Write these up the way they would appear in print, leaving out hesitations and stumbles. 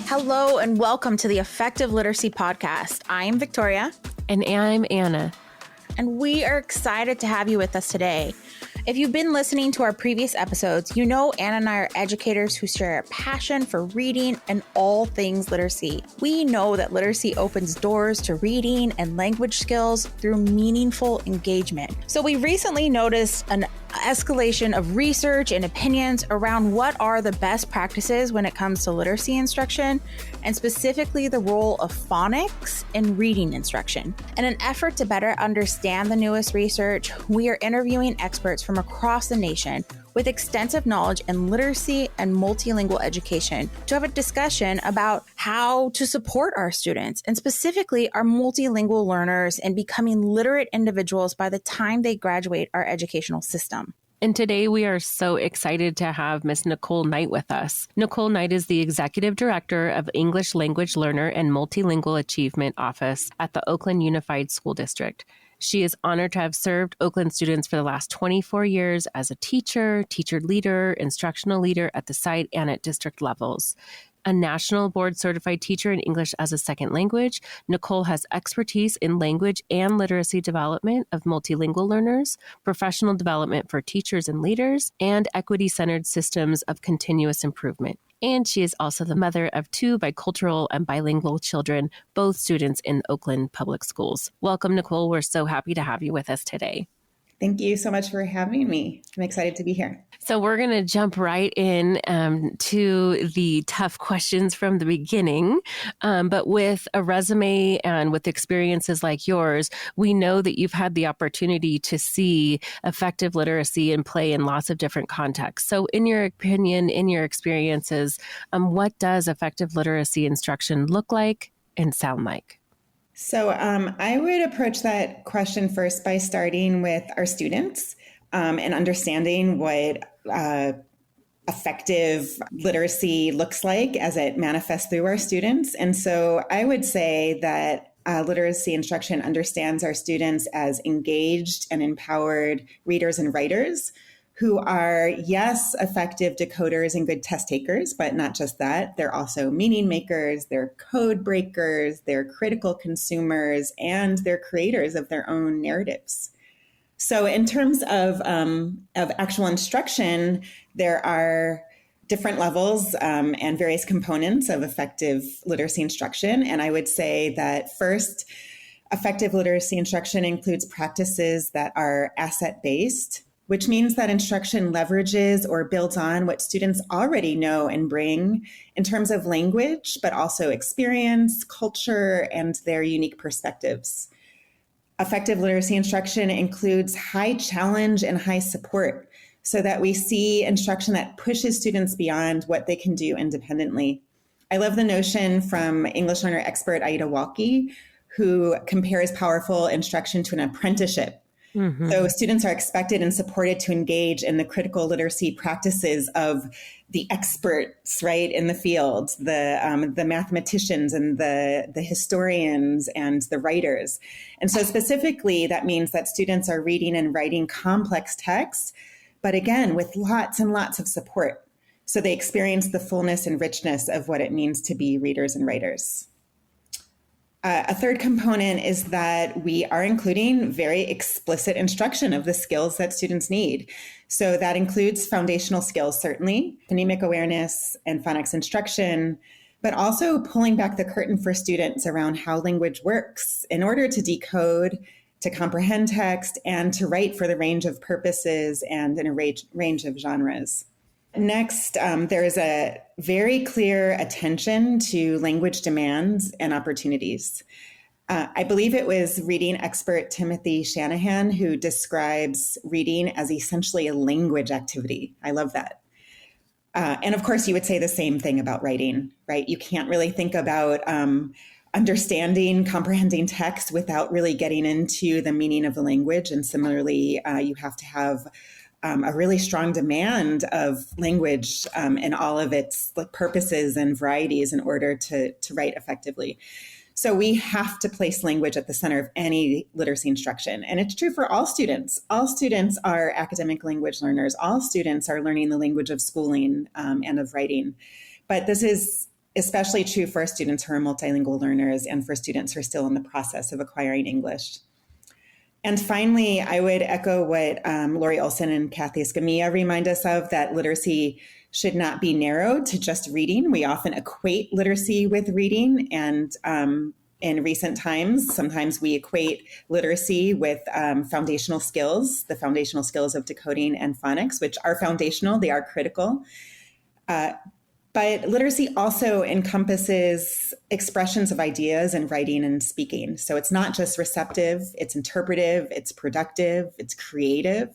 Hello and welcome to the Effective Literacy Podcast. I'm Victoria. And I'm Anna. And we are excited to have you with us today. If you've been listening to our previous episodes, you know Anna and I are educators who share a passion for reading and all things literacy. We know that literacy opens doors to reading and language skills through meaningful engagement. So we recently noticed an escalation of research and opinions around what are the best practices when it comes to literacy instruction, and specifically the role of phonics in reading instruction. In an effort to better understand the newest research, we are interviewing experts from across the nation with extensive knowledge in literacy and multilingual education to have a discussion about how to support our students, and specifically our multilingual learners, in becoming literate individuals by the time they graduate our educational system. And today we are so excited to have Miss Nicole Knight with us. Nicole Knight is the Executive Director of English Language Learner and Multilingual Achievement Office at the Oakland Unified School District. She is honored to have served Oakland students for the last 24 years as a teacher, teacher leader, instructional leader at the site and at district levels. A national board certified teacher in English as a second language, Nicole has expertise in language and literacy development of multilingual learners, professional development for teachers and leaders, and equity-centered systems of continuous improvement. And she is also the mother of 2 bicultural and bilingual children, both students in Oakland Public Schools. Welcome, Nicole. We're so happy to have you with us today. Thank you so much for having me. I'm excited to be here. So we're going to jump right in to the tough questions from the beginning. But with a resume and with experiences like yours, we know that you've had the opportunity to see effective literacy in play in lots of different contexts. So in your opinion, in your experiences, what does effective literacy instruction look like and sound like? So I would approach that question first by starting with our students and understanding what effective literacy looks like as it manifests through our students. And so I would say that literacy instruction understands our students as engaged and empowered readers and writers who are, yes, effective decoders and good test takers, but not just that. They're also meaning makers, they're code breakers, they're critical consumers, and they're creators of their own narratives. So in terms of actual instruction, there are different levels and various components of effective literacy instruction. And I would say that first, effective literacy instruction includes practices that are asset-based, which means that instruction leverages or builds on what students already know and bring in terms of language, but also experience, culture, and their unique perspectives. Effective literacy instruction includes high challenge and high support so that we see instruction that pushes students beyond what they can do independently. I love the notion from English learner expert Aida Walke, who compares powerful instruction to an apprenticeship. Mm-hmm. So students are expected and supported to engage in the critical literacy practices of the experts, right, in the field, the mathematicians and the historians and the writers. And so specifically, that means that students are reading and writing complex texts, but again, with lots and lots of support. So they experience the fullness and richness of what it means to be readers and writers. A third component is that we are including very explicit instruction of the skills that students need. So that includes foundational skills, certainly, phonemic awareness and phonics instruction, but also pulling back the curtain for students around how language works in order to decode, to comprehend text, and to write for the range of purposes and in a range of genres. Next, there is a very clear attention to language demands and opportunities. I believe it was reading expert Timothy Shanahan who describes reading as essentially a language activity. I love that. And of course, you would say the same thing about writing, right? You can't really think about understanding, comprehending text without really getting into the meaning of the language. And similarly, you have to have a really strong demand of language and all of its purposes and varieties in order to write effectively. So we have to place language at the center of any literacy instruction. And it's true for all students. All students are academic language learners. All students are learning the language of schooling and of writing. But this is especially true for students who are multilingual learners and for students who are still in the process of acquiring English. And finally, I would echo what Lori Olson and Kathy Escamilla remind us of, that literacy should not be narrowed to just reading. We often equate literacy with reading, and in recent times, sometimes we equate literacy with foundational skills, the foundational skills of decoding and phonics, which are foundational, they are critical. But literacy also encompasses expressions of ideas in writing and speaking. So it's not just receptive, it's interpretive, it's productive, it's creative.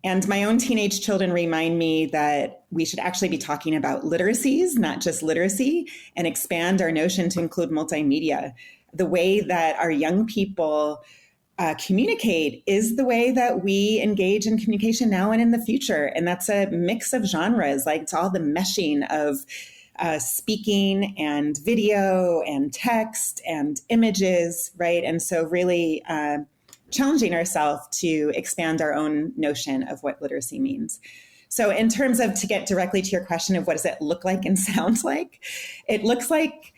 And my own teenage children remind me that we should actually be talking about literacies, not just literacy, and expand our notion to include multimedia. The way that our young people communicate is the way that we engage in communication now and in the future. And that's a mix of genres, like it's all the meshing of speaking and video and text and images, right? And so really challenging ourselves to expand our own notion of what literacy means. So in terms of, to get directly to your question of what does it look like and sound like, it looks like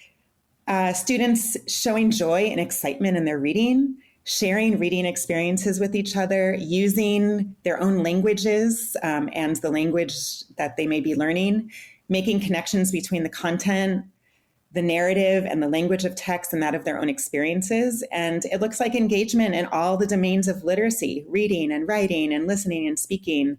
students showing joy and excitement in their reading, sharing reading experiences with each other, using their own languages and the language that they may be learning, making connections between the content, the narrative, and the language of text and that of their own experiences. And it looks like engagement in all the domains of literacy, reading and writing and listening and speaking,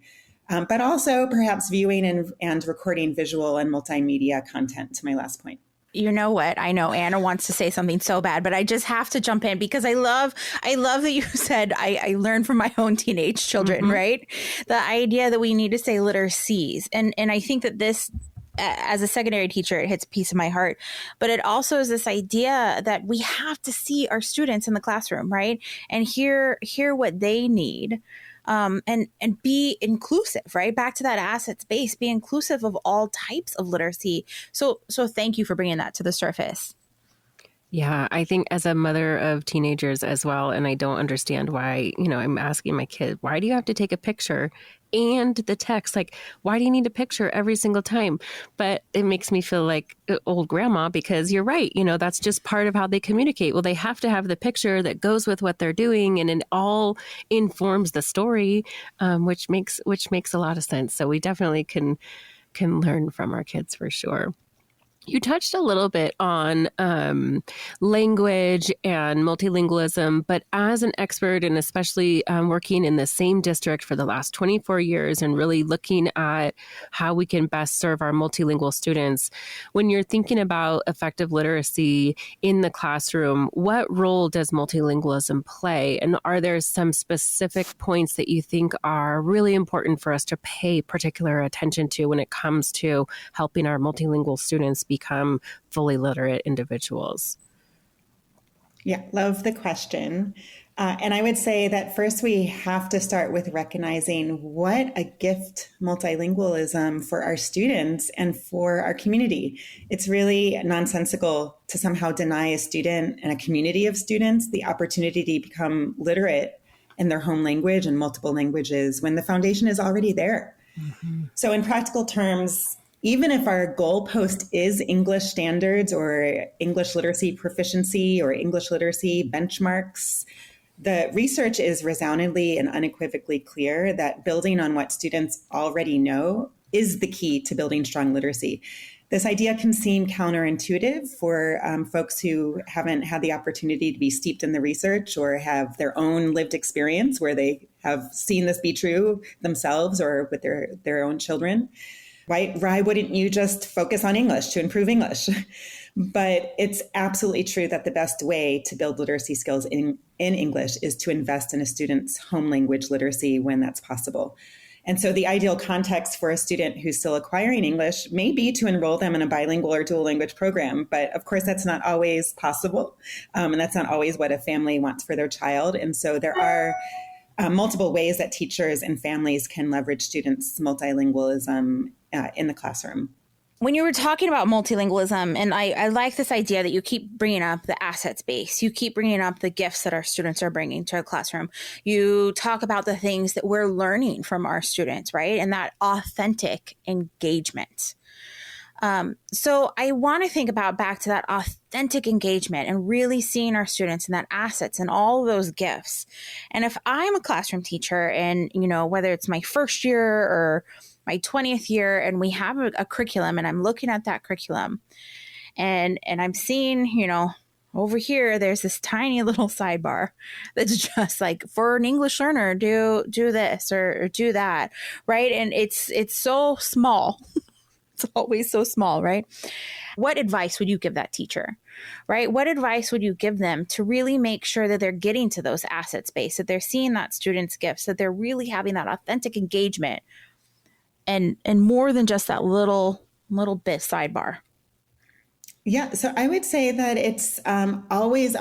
but also perhaps viewing and recording visual and multimedia content, to my last point. You know what? I know Anna wants to say something so bad, but I just have to jump in because I love that you said I learned from my own teenage children, right? The idea that we need to say literacies. And I think that this, as a secondary teacher, it hits a piece of my heart. But it also is this idea that we have to see our students in the classroom, right? And hear what they need. And be inclusive, right? Back to that assets base, be inclusive of all types of literacy. So thank you for bringing that to the surface. Yeah, I think as a mother of teenagers as well, and I don't understand why, I'm asking my kid, why do you have to take a picture and the text? Like, why do you need a picture every single time? But it makes me feel like old grandma, because you're right. That's just part of how they communicate. Well, they have to have the picture that goes with what they're doing, and it all informs the story, which makes a lot of sense. So we definitely can learn from our kids for sure. You touched a little bit on language and multilingualism, but as an expert, and especially working in the same district for the last 24 years and really looking at how we can best serve our multilingual students, when you're thinking about effective literacy in the classroom, what role does multilingualism play? And are there some specific points that you think are really important for us to pay particular attention to when it comes to helping our multilingual students become fully literate individuals? Yeah, love the question. And I would say that first we have to start with recognizing what a gift multilingualism for our students and for our community. It's really nonsensical to somehow deny a student and a community of students the opportunity to become literate in their home language and multiple languages when the foundation is already there. So in practical terms, even if our goalpost is English standards or English literacy proficiency or English literacy benchmarks, the research is resoundingly and unequivocally clear that building on what students already know is the key to building strong literacy. This idea can seem counterintuitive for folks who haven't had the opportunity to be steeped in the research or have their own lived experience where they have seen this be true themselves or with their own children. Why wouldn't you just focus on English to improve English? But it's absolutely true that the best way to build literacy skills in English is to invest in a student's home language literacy when that's possible. And so the ideal context for a student who's still acquiring English may be to enroll them in a bilingual or dual language program. But of course, that's not always possible. And that's not always what a family wants for their child. And so there are multiple ways that teachers and families can leverage students' multilingualism in the classroom. When you were talking about multilingualism, and I like this idea that you keep bringing up the assets base, you keep bringing up the gifts that our students are bringing to the classroom. You talk about the things that we're learning from our students, right? And that authentic engagement. So I want to think about back to that authentic engagement and really seeing our students and that assets and all of those gifts. And if I'm a classroom teacher and, whether it's my first year or my 20th year, and we have a curriculum and I'm looking at that curriculum and I'm seeing, over here, there's this tiny little sidebar that's just like, for an English learner, do this or do that, right? And it's so small. It's always so small, right? What advice would you give that teacher, right? What advice would you give them to really make sure that they're getting to those assets space, that they're seeing that student's gifts, that they're really having that authentic engagement and more than just that little bit sidebar? Yeah, so I would say that it's always,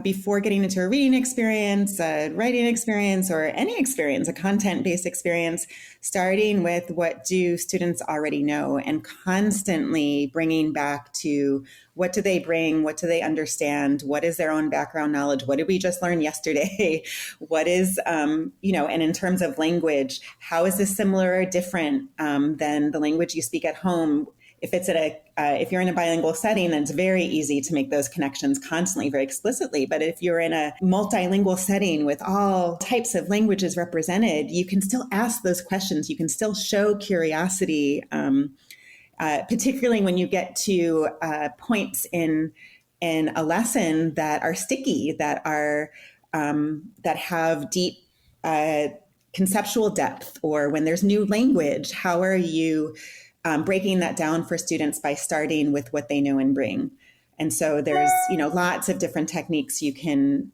before getting into a reading experience, a writing experience, or any experience, a content-based experience, starting with what do students already know and constantly bringing back to what do they bring, what do they understand, what is their own background knowledge, what did we just learn yesterday, what is, and in terms of language, how is this similar or different than the language you speak at home? If it's if you're in a bilingual setting, then it's very easy to make those connections constantly, very explicitly. But if you're in a multilingual setting with all types of languages represented, you can still ask those questions. You can still show curiosity, particularly when you get to points in a lesson that are sticky, that have deep conceptual depth, or when there's new language. How are you breaking that down for students by starting with what they know and bring? And so there's, lots of different techniques you can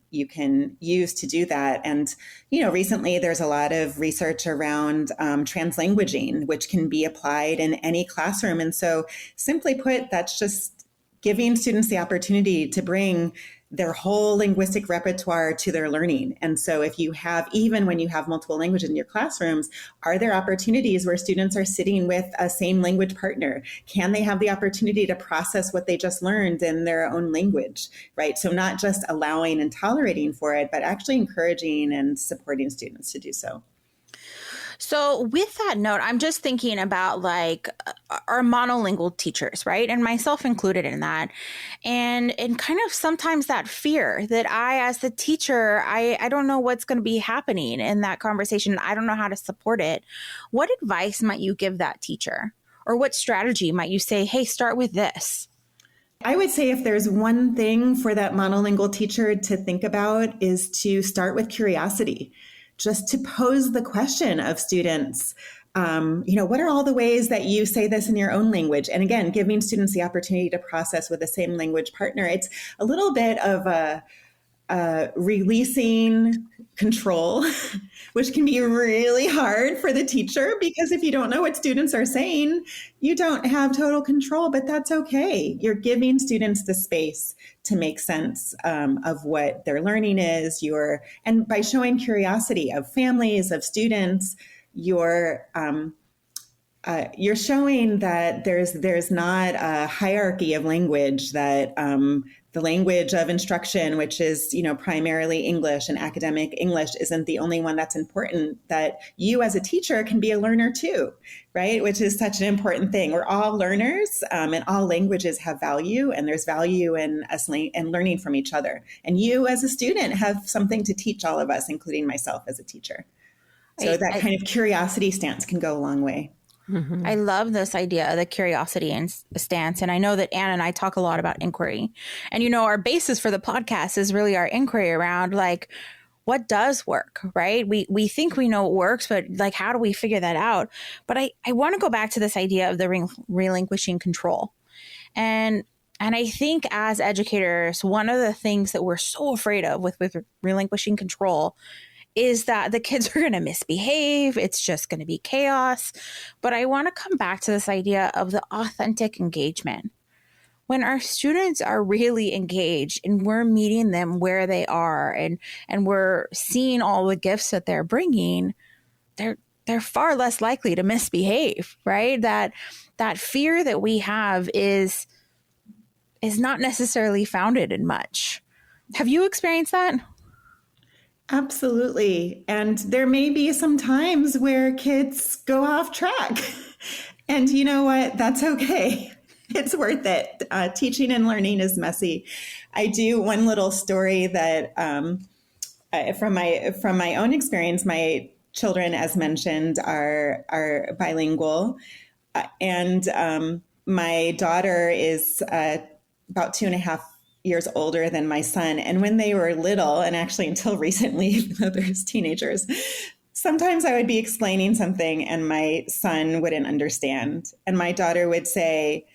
use to do that. And, recently there's a lot of research around translanguaging, which can be applied in any classroom. And so simply put, that's just giving students the opportunity to bring their whole linguistic repertoire to their learning. And so even when you have multiple languages in your classrooms, are there opportunities where students are sitting with a same language partner? Can they have the opportunity to process what they just learned in their own language, right? So not just allowing and tolerating for it, but actually encouraging and supporting students to do so. So with that note, I'm just thinking about like our monolingual teachers, right? And myself included in that. And kind of sometimes that fear that I, as the teacher, I don't know what's going to be happening in that conversation. I don't know how to support it. What advice might you give that teacher? Or what strategy might you say, hey, start with this? I would say if there's one thing for that monolingual teacher to think about is to start with curiosity. Just to pose the question of students, what are all the ways that you say this in your own language? And again, giving students the opportunity to process with the same language partner. It's a little bit of a releasing control, which can be really hard for the teacher, because if you don't know what students are saying, you don't have total control, but that's okay. You're giving students the space to make sense of what their learning is. And by showing curiosity of families, of students, you're showing that there's not a hierarchy of language, that the language of instruction, which is, primarily English and academic English, isn't the only one that's important, that you as a teacher can be a learner too, right? Which is such an important thing. We're all learners, and all languages have value, and there's value in us and learning from each other. And you as a student have something to teach all of us, including myself as a teacher. So that kind of curiosity stance can go a long way. Mm-hmm. I love this idea of the curiosity and stance. And I know that Anna and I talk a lot about inquiry. And, our basis for the podcast is really our inquiry around like, what does work, right? We think we know what works, but like, how do we figure that out? But I want to go back to this idea of the relinquishing control. And I think as educators, one of the things that we're so afraid of with relinquishing control is that the kids are going to misbehave. It's just going to be chaos. But I want to come back to this idea of the authentic engagement. When our students are really engaged and we're meeting them where they are and we're seeing all the gifts that they're bringing, they're far less likely to misbehave, right? That fear that we have is not necessarily founded in much. Have you experienced that? Absolutely. And there may be some times where kids go off track And you know what? That's okay. It's worth it. Teaching and learning is messy. I do one little story that from my own experience. My children, as mentioned, are bilingual, and my daughter is about 2.5 years older than my son. And when they were little, and actually until recently, even though they're teenagers, sometimes I would be explaining something and my son wouldn't understand. And my daughter would say,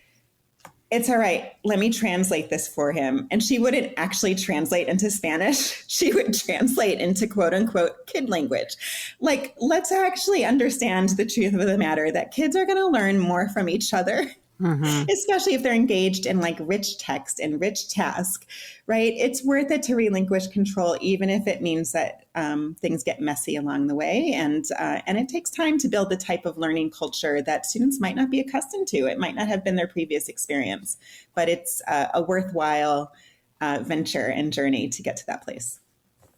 "It's all right. Let me translate this for him." And she wouldn't actually translate into Spanish. She would translate into quote unquote kid language. Like, let's actually understand the truth of the matter that kids are going to learn more from each other, especially if they're engaged in like rich text and rich task, right? It's worth it to relinquish control, even if it means that things get messy along the way. And it takes time to build the type of learning culture that students might not be accustomed to. It might not have been their previous experience, but it's a worthwhile venture and journey to get to that place.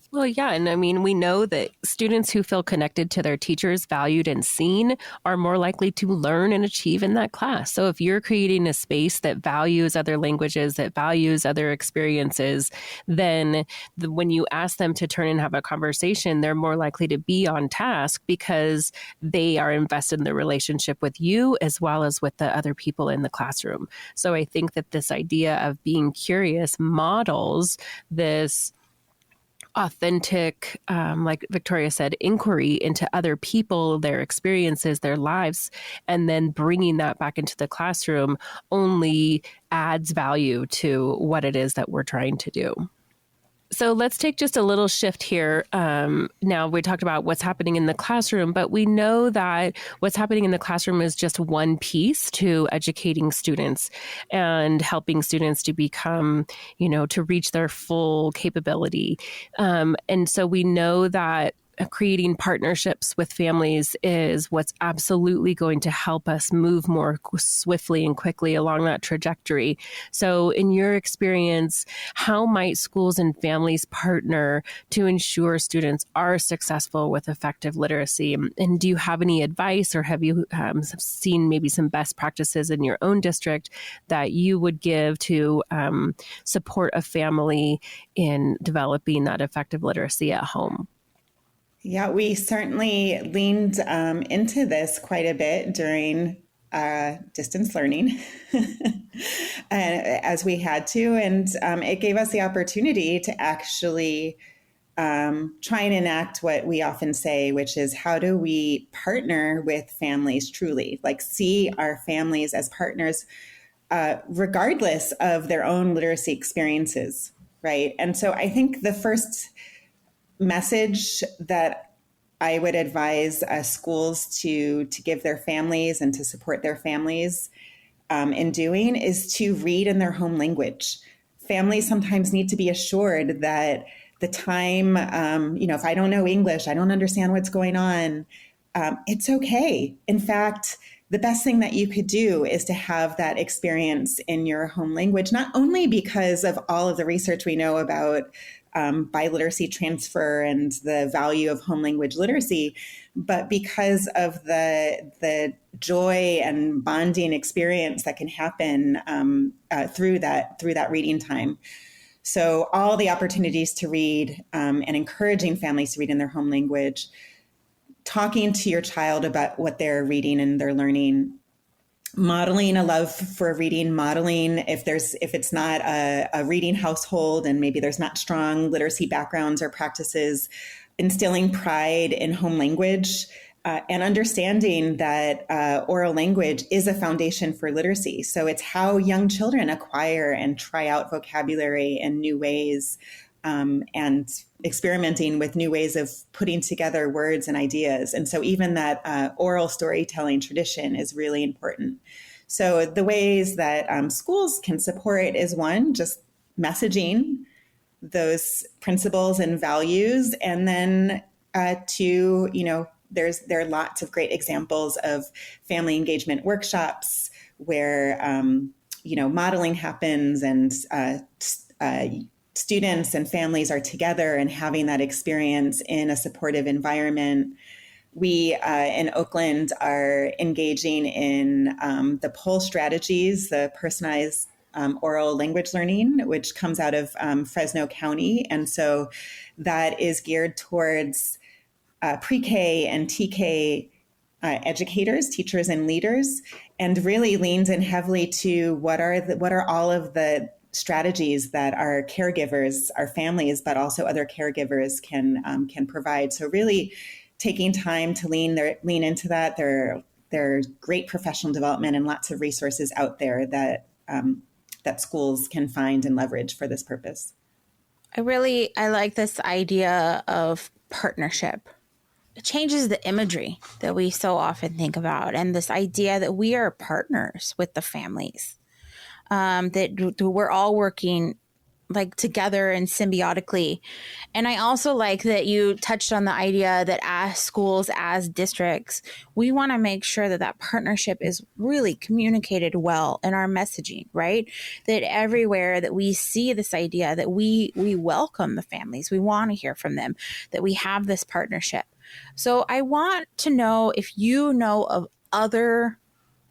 Well, yeah. And I mean, we know that students who feel connected to their teachers, valued and seen, are more likely to learn and achieve in that class. So if you're creating a space that values other languages, that values other experiences, then when you ask them to turn and have a conversation, they're more likely to be on task because they are invested in the relationship with you as well as with the other people in the classroom. So I think that this idea of being curious models this authentic, like Victoria said, inquiry into other people, their experiences, their lives, and then bringing that back into the classroom only adds value to what it is that we're trying to do. So let's take just a little shift here. Now we talked about what's happening in the classroom, but we know that what's happening in the classroom is just one piece to educating students and helping students to become, to reach their full capability. And so we know that creating partnerships with families is what's absolutely going to help us move more swiftly and quickly along that trajectory. So in your experience, how might schools and families partner to ensure students are successful with effective literacy? And do you have any advice, or have you seen maybe some best practices in your own district that you would give to support a family in developing that effective literacy at home? Yeah, we certainly leaned into this quite a bit during distance learning as we had to. And it gave us the opportunity to actually try and enact what we often say, which is, how do we partner with families truly? Like, see our families as partners, regardless of their own literacy experiences, right? And so I think the first message that I would advise schools to give their families and to support their families in doing is to read in their home language. Families sometimes need to be assured that the time, if I don't know English, I don't understand what's going on, it's okay. In fact, the best thing that you could do is to have that experience in your home language, not only because of all of the research we know about biliteracy transfer and the value of home language literacy, but because of the joy and bonding experience that can happen through that reading time. So all the opportunities to read and encouraging families to read in their home language, talking to your child about what they're reading and they're learning, modeling a love for reading, modeling if it's not a reading household and maybe there's not strong literacy backgrounds or practices, instilling pride in home language, and understanding that oral language is a foundation for literacy. So it's how young children acquire and try out vocabulary in new ways, and experimenting with new ways of putting together words and ideas. And so even that oral storytelling tradition is really important. So the ways that schools can support is, one, just messaging those principles and values. And then two, there are lots of great examples of family engagement workshops where, modeling happens and students and families are together and having that experience in a supportive environment. we in Oakland are engaging in the POLE strategies, the personalized oral language learning, which comes out of Fresno County. And so that is geared towards pre-K and TK educators, teachers, and leaders, and really leans in heavily to what are all of the strategies that our caregivers, our families, but also other caregivers can provide. So really taking time to lean into that. There are great professional development and lots of resources out there that schools can find and leverage for this purpose. I like this idea of partnership. It changes the imagery that we so often think about, and this idea that we are partners with the families, that we're all working like together and symbiotically. And I also like that you touched on the idea that as schools, as districts, we want to make sure that that partnership is really communicated well in our messaging, right? That everywhere that we see this idea that we welcome the families, we want to hear from them, that we have this partnership. So I want to know if you know of other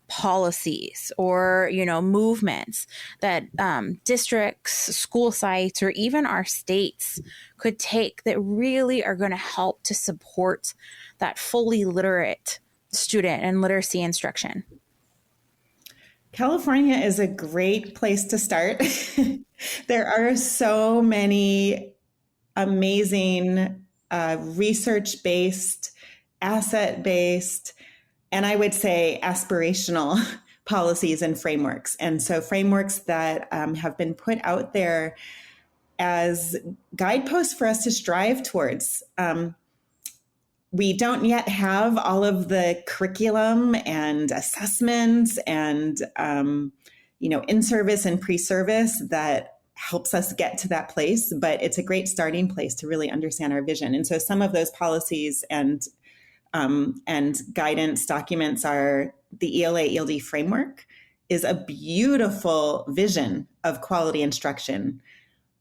policies or, movements that districts, school sites, or even our states could take that really are going to help to support that fully literate student and literacy instruction. California is a great place to start. There are so many amazing research-based, asset-based, and I would say aspirational policies and frameworks. And so frameworks that have been put out there as guideposts for us to strive towards. We don't yet have all of the curriculum and assessments and, in-service and pre-service that helps us get to that place, but it's a great starting place to really understand our vision. And so some of those policies and guidance documents are the ELA-ELD framework is a beautiful vision of quality instruction,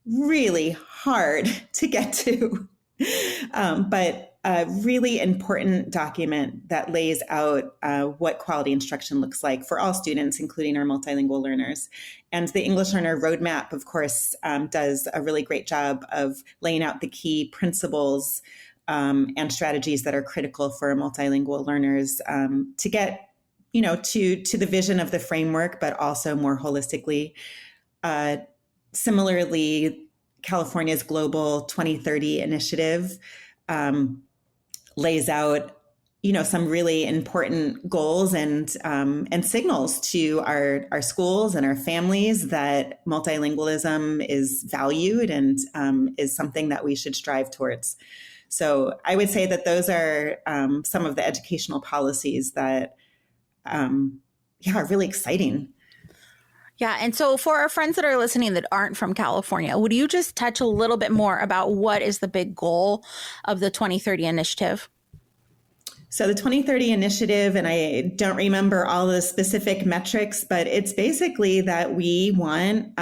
really hard to get to, but a really important document that lays out what quality instruction looks like for all students, including our multilingual learners. And the English Learner Roadmap, of course, does a really great job of laying out the key principles and strategies that are critical for multilingual learners to get, to the vision of the framework, but also more holistically. Similarly, California's Global 2030 initiative lays out, some really important goals and signals to our schools and our families that multilingualism is valued and is something that we should strive towards. So I would say that those are some of the educational policies that, are really exciting. Yeah. And so for our friends that are listening that aren't from California, would you just touch a little bit more about what is the big goal of the 2030 initiative? So the 2030 initiative, and I don't remember all the specific metrics, but it's basically that we want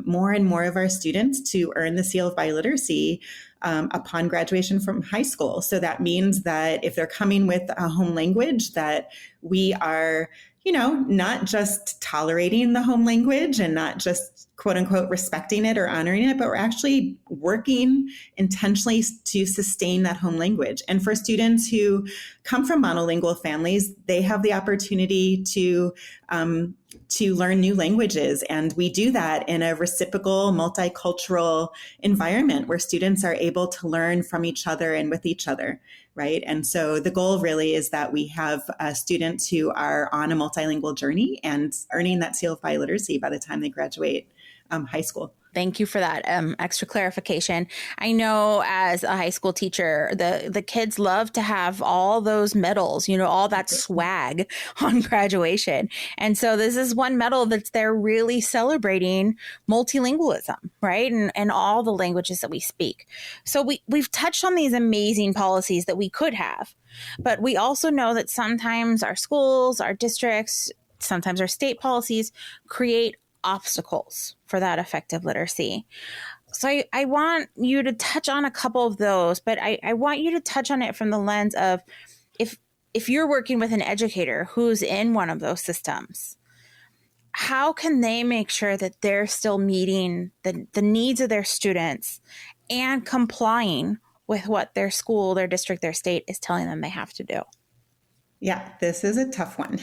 more and more of our students to earn the seal of biliteracy upon graduation from high school. So that means that if they're coming with a home language, that we are, not just tolerating the home language and not just quote unquote respecting it or honoring it, but we're actually working intentionally to sustain that home language. And for students who come from monolingual families, they have the opportunity to learn new languages. And we do that in a reciprocal, multicultural environment where students are able to learn from each other and with each other, right? And so the goal really is that we have students who are on a multilingual journey and earning that seal of biliteracy by the time they graduate high school. Thank you for that extra clarification. I know as a high school teacher, the kids love to have all those medals, all that swag on graduation. And so this is one medal that's there really celebrating multilingualism, right? And all the languages that we speak. So we've touched on these amazing policies that we could have, but we also know that sometimes our schools, our districts, sometimes our state policies create obstacles for that effective literacy. So I want you to touch on a couple of those, but I want you to touch on it from the lens of if you're working with an educator who's in one of those systems, how can they make sure that they're still meeting the needs of their students and complying with what their school, their district, their state is telling them they have to do? Yeah, this is a tough one.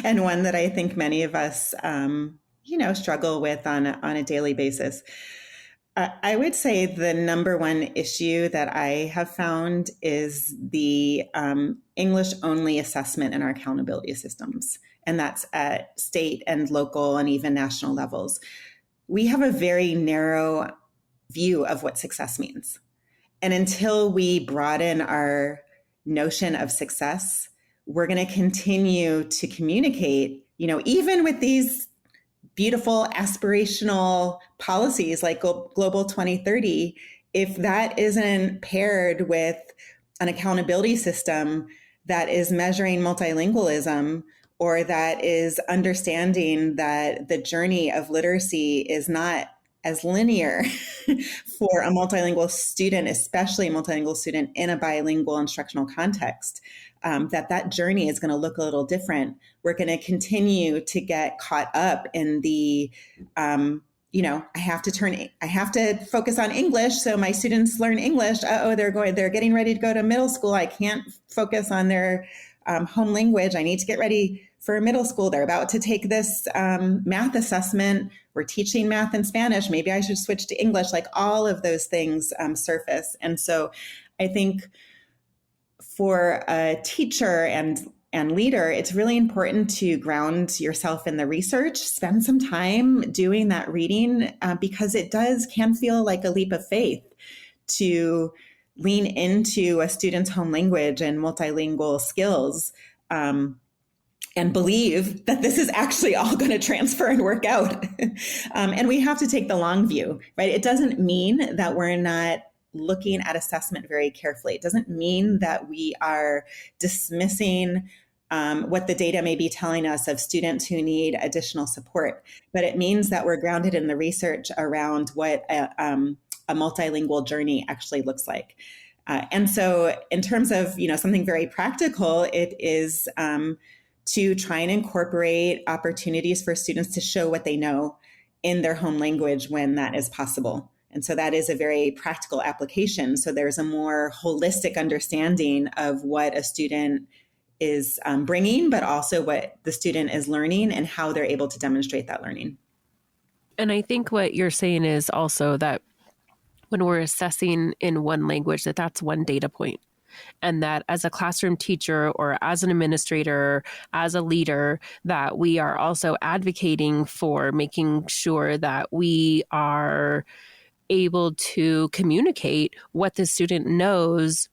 And one that I think many of us, struggle with on a daily basis. I would say the number one issue that I have found is the English only assessment in our accountability systems. And that's at state and local and even national levels. We have a very narrow view of what success means. And until we broaden our notion of success, we're going to continue to communicate, even with these beautiful aspirational policies like Global 2030, if that isn't paired with an accountability system that is measuring multilingualism, or that is understanding that the journey of literacy is not as linear for a multilingual student, especially a multilingual student in a bilingual instructional context, that journey is going to look a little different. We're going to continue to get caught up in the, I have to focus on English so my students learn English. They're getting ready to go to middle school. I can't focus on their home language. I need to get ready for middle school. They're about to take this math assessment. We're teaching math and Spanish. Maybe I should switch to English. Like all of those things surface. And so I think for a teacher and leader, it's really important to ground yourself in the research, spend some time doing that reading, because it can feel like a leap of faith to lean into a student's home language and multilingual skills, and believe that this is actually all going to transfer and work out. And we have to take the long view, right? It doesn't mean that we're not looking at assessment very carefully. It doesn't mean that we are dismissing what the data may be telling us of students who need additional support, but it means that we're grounded in the research around what a multilingual journey actually looks like. And so in terms of, something very practical, it is to try and incorporate opportunities for students to show what they know in their home language when that is possible. And so that is a very practical application. So there's a more holistic understanding of what a student is bringing, but also what the student is learning and how they're able to demonstrate that learning. And I think what you're saying is also that when we're assessing in one language, that's one data point. And that as a classroom teacher or as an administrator, as a leader, that we are also advocating for making sure that we are able to communicate what the student knows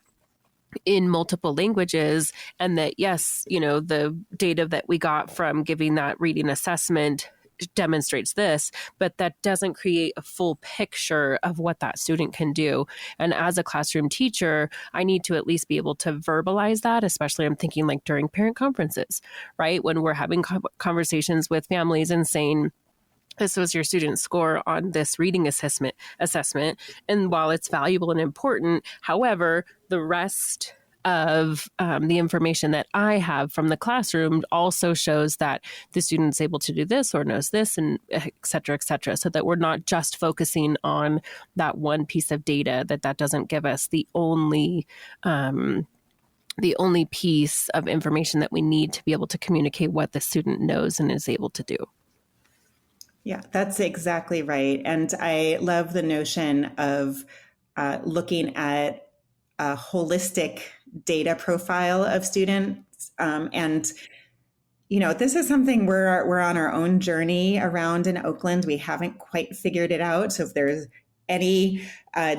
in multiple languages. And that, yes, the data that we got from giving that reading assessment demonstrates this, but that doesn't create a full picture of what that student can do. And as a classroom teacher, I need to at least be able to verbalize that, especially I'm thinking like during parent conferences, right? When we're having conversations with families and saying, this was your student's score on this reading assessment. And while it's valuable and important, however, the rest of the information that I have from the classroom also shows that the student's able to do this or knows this, and et cetera, so that we're not just focusing on that one piece of data, that doesn't give us the only piece of information that we need to be able to communicate what the student knows and is able to do. Yeah, that's exactly right. And I love the notion of looking at a holistic data profile of students. And, this is something we're on our own journey around in Oakland. We haven't quite figured it out. So if there's any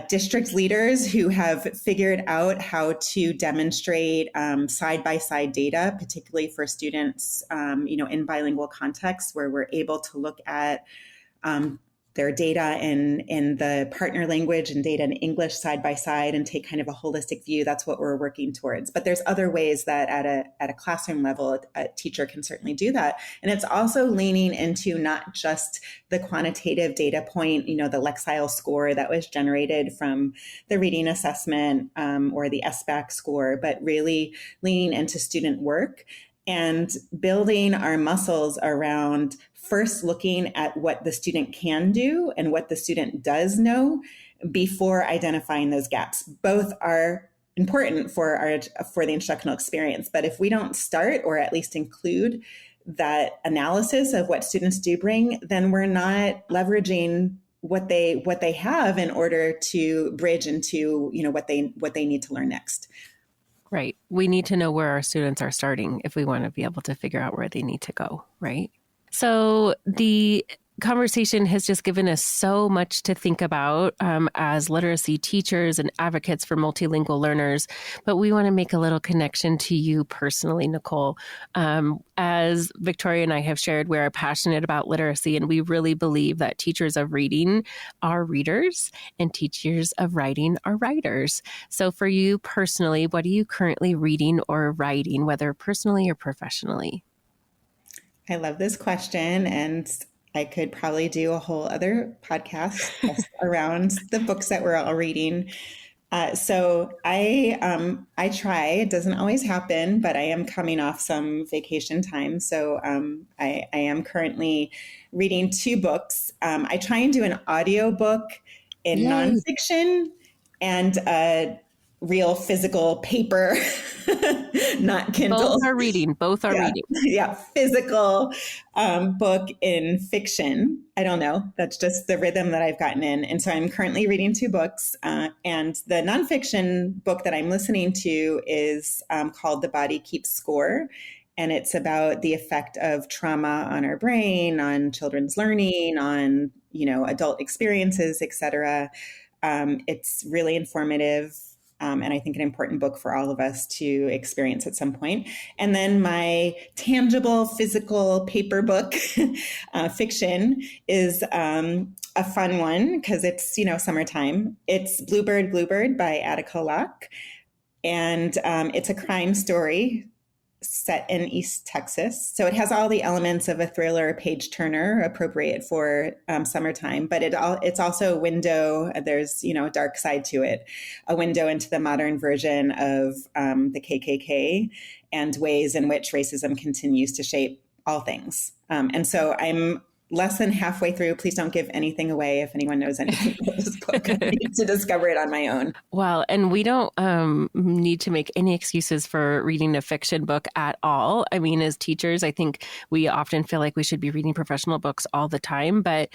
district leaders who have figured out how to demonstrate side-by-side data, particularly for students, in bilingual contexts, where we're able to look at their data in the partner language and data in English side by side and take kind of a holistic view. That's what we're working towards. But there's other ways that at a classroom level, a teacher can certainly do that. And it's also leaning into not just the quantitative data point, the Lexile score that was generated from the reading assessment or the SBAC score, but really leaning into student work and building our muscles around first looking at what the student can do and what the student does know before identifying those gaps. Both are important for the instructional experience. But if we don't start or at least include that analysis of what students do bring, then we're not leveraging what they have in order to bridge into what they need to learn next. Right. We need to know where our students are starting if we want to be able to figure out where they need to go, right? So the conversation has just given us so much to think about as literacy teachers and advocates for multilingual learners. But we want to make a little connection to you personally, Nicole. As Victoria and I have shared, we are passionate about literacy, and we really believe that teachers of reading are readers and teachers of writing are writers. So for you personally, what are you currently reading or writing, whether personally or professionally? I love this question, and I could probably do a whole other podcast just around the books that we're all reading. So I try. It doesn't always happen, but I am coming off some vacation time. So I am currently reading 2 books. I try and do an audiobook in nonfiction and a real physical paper, not Kindle. Both are reading. Both are reading. Yeah, physical book in fiction. I don't know. That's just the rhythm that I've gotten in. And so I'm currently reading 2 books. And the nonfiction book that I'm listening to is called The Body Keeps Score. And it's about the effect of trauma on our brain, on children's learning, on, adult experiences, et cetera. It's really informative. And I think an important book for all of us to experience at some point. And then my tangible, physical paper book, fiction, is a fun one because it's, summertime. It's Bluebird by Attica Locke. And it's a crime story set in East Texas. So it has all the elements of a thriller, page turner, appropriate for summertime, but it's also a window. There's, a dark side to it, a window into the modern version of the KKK and ways in which racism continues to shape all things. And so I'm less than halfway through. Please don't give anything away if anyone knows anything about this book. I need to discover it on my own. Well, and we don't need to make any excuses for reading a fiction book at all. I mean, as teachers, I think we often feel like we should be reading professional books all the time, but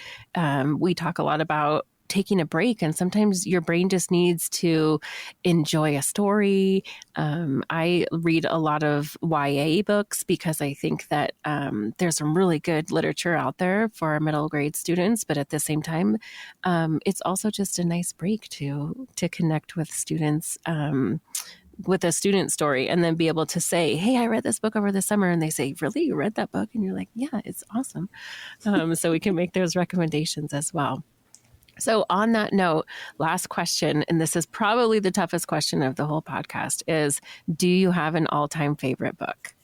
we talk a lot about taking a break, and sometimes your brain just needs to enjoy a story. I read a lot of YA books because I think that there's some really good literature out there for our middle grade students, but at the same time, it's also just a nice break to connect with students with a student story and then be able to say, hey, I read this book over the summer. And they say, really, you read that book? And you're like, yeah, it's awesome. So we can make those recommendations as well. So on that note, last question, and this is probably the toughest question of the whole podcast, is do you have an all-time favorite book?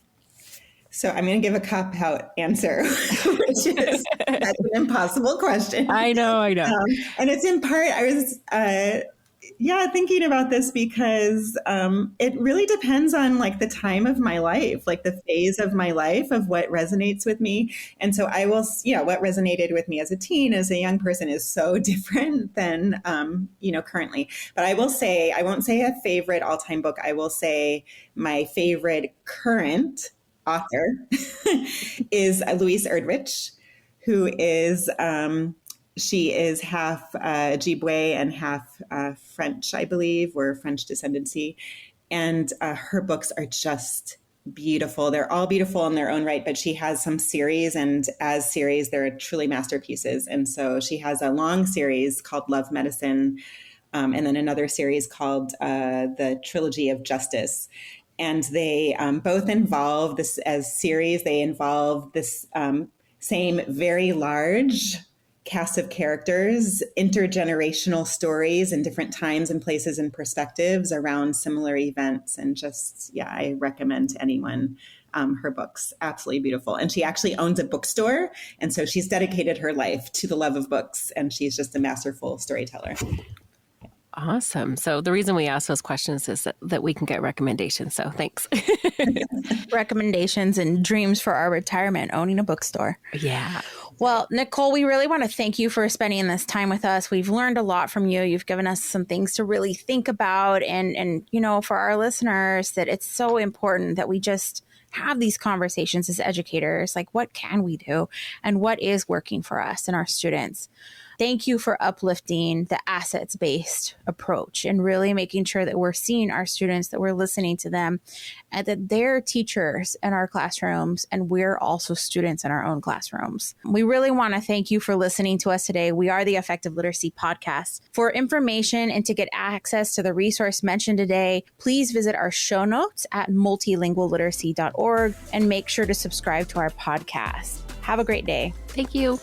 So I'm going to give a cop-out answer, which is that's an impossible question. I know. And it's in part, I was thinking about this because it really depends on like the time of my life, like the phase of my life of what resonates with me. And so I will, what resonated with me as a teen, as a young person is so different than, currently. But I will say, I won't say a favorite all-time book. I will say my favorite current author is Louise Erdrich, who is, she is half Ojibwe and half French, I believe, or French descendancy. And her books are just beautiful. They're all beautiful in their own right, but she has some series, and as series, they're truly masterpieces. And so she has a long series called Love Medicine, and then another series called The Trilogy of Justice. And they both involve this as series. They involve this same very large cast of characters, intergenerational stories in different times and places and perspectives around similar events. And just, yeah, I recommend to anyone her books. Absolutely beautiful. And she actually owns a bookstore. And so she's dedicated her life to the love of books. And she's just a masterful storyteller. Awesome. So the reason we ask those questions is that we can get recommendations. So thanks. Recommendations and dreams for our retirement, owning a bookstore. Yeah. Well, Nicole, we really want to thank you for spending this time with us. We've learned a lot from you. You've given us some things to really think about. And you know, for our listeners, that it's so important that we just have these conversations as educators. Like, what can we do and what is working for us and our students? Thank you for uplifting the assets-based approach and really making sure that we're seeing our students, that we're listening to them, and that they're teachers in our classrooms and we're also students in our own classrooms. We really want to thank you for listening to us today. We are the Effective Literacy Podcast. For information and to get access to the resource mentioned today, please visit our show notes at multilingualliteracy.org and make sure to subscribe to our podcast. Have a great day. Thank you.